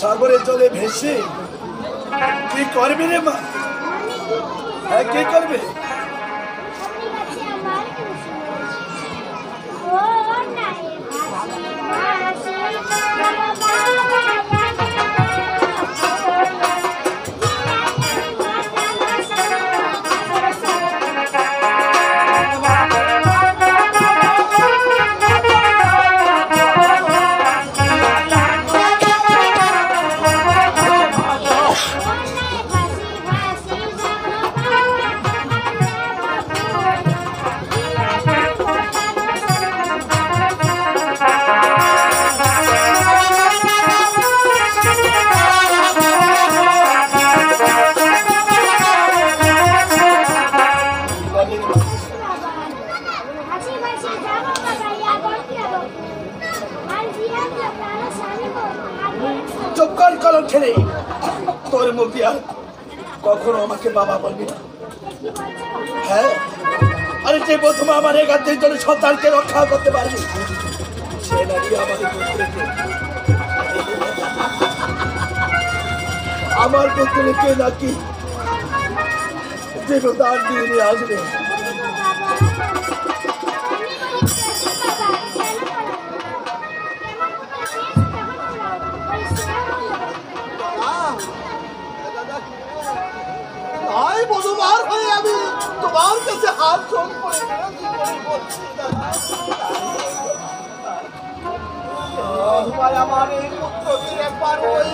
সাগরে চলে ভেসে কি করবি রে মা? হ্যাঁ, কি করবে? ছেলে তোর মুখ দিয়া কখনো আমাকে বাবা বলবি না। হ্যাঁ, আরে যে প্রথমে আমার একাত্তর জন সন্তানকে রক্ষা করতে পারবি সে নাকি আমাদের আমার পুত্রকে নাকি জীবদান দিয়ে নিয়ে আসবে। আমি তোমার কাছে হাত জোর করে আমার এই পুত্রকে একবার ওই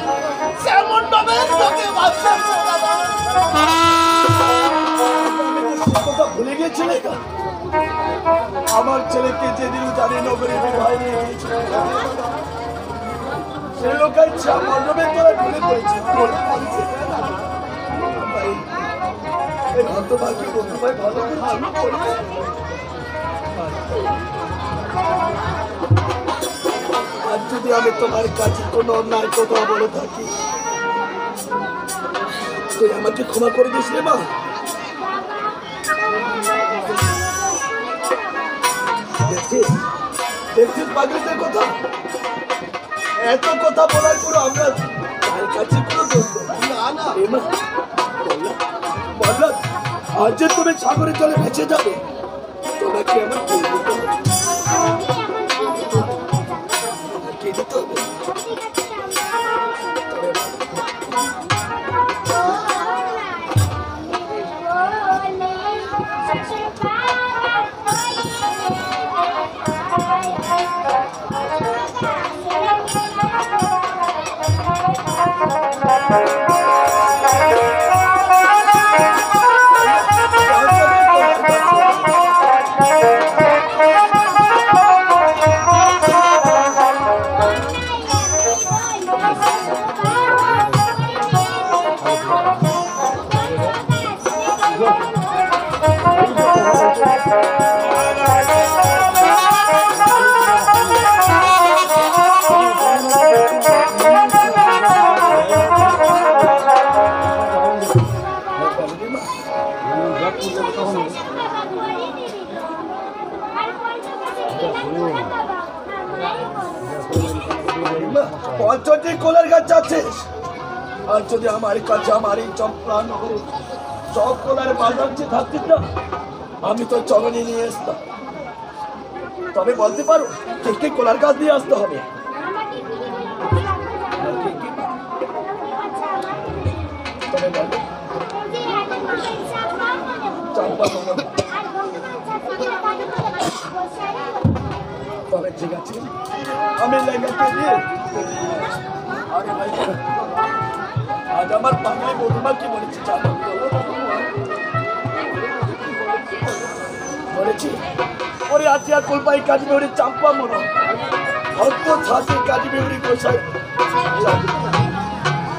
শ্যামণ্ডবের চোখে বাঁচাবো দাদা। কথা ভুলে গেছিলে? আমার ছেলেকে যেদিন জানি নগরে বিবাহ নিয়ে গিয়েছিল সে লোকের শ্যামণ্ডবের তোরা ভুলে পড়েছে। আর যদি আমি তোমার কাছে কোনো অন্যায় কথা বলে থাকি তুই আমাকে ক্ষমা করে দিস রে মা। দেখছিস পাগলিদের কথা, এত কথা বলার পর আমরা তার কাছে কোনো না বললাম আজ যে তুমি সাগরে চলে ভেসে যাবে তোমাকে আমার কি দিতে হবে? পঞ্চটি কোলার গাছ যাচ্ছিস আর যদি আমার কাছে আমার এই চম্পলা নগরে সব কোলার বাজার যে থাকতিস না আমি তো চলনি নিয়ে আসতাম। তবে বলতে পারো কে কে কোলার গাছ দিয়ে আসতে হবে? তবে ঠিক আছে আমি লেখাকে দিয়ে আজ আমার বাংলায় বধুমা কি বলেছি জানো? বলেছি ওরে আতিয়া কল্পাই কাজ বেউরি চাম্পা মনো অত ছাতি কাজ বেউরি কোথায়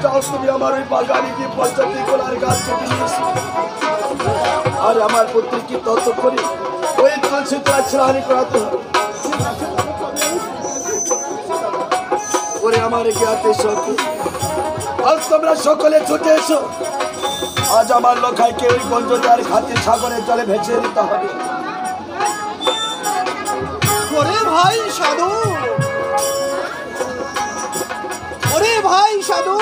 যাও তুমি আমার ওই বাগানে গিয়ে পঞ্চায়েত গোলার গাছ কেটে নিয়েছি আর আমার পুত্রকে তত করে ওই তুলসী তোরা ছেড়াহানি করাতে হবে। ওরে আমার জ্ঞাতে সখী আজ তোমরা সকলে ছুটে এসো, আজ আমার লোকাইকে ওই গঞ্জদার খাতে সাগরের জলে ভেসে দিতে হবে। ওরে ভাই সাধু, ওরে ভাই সাধু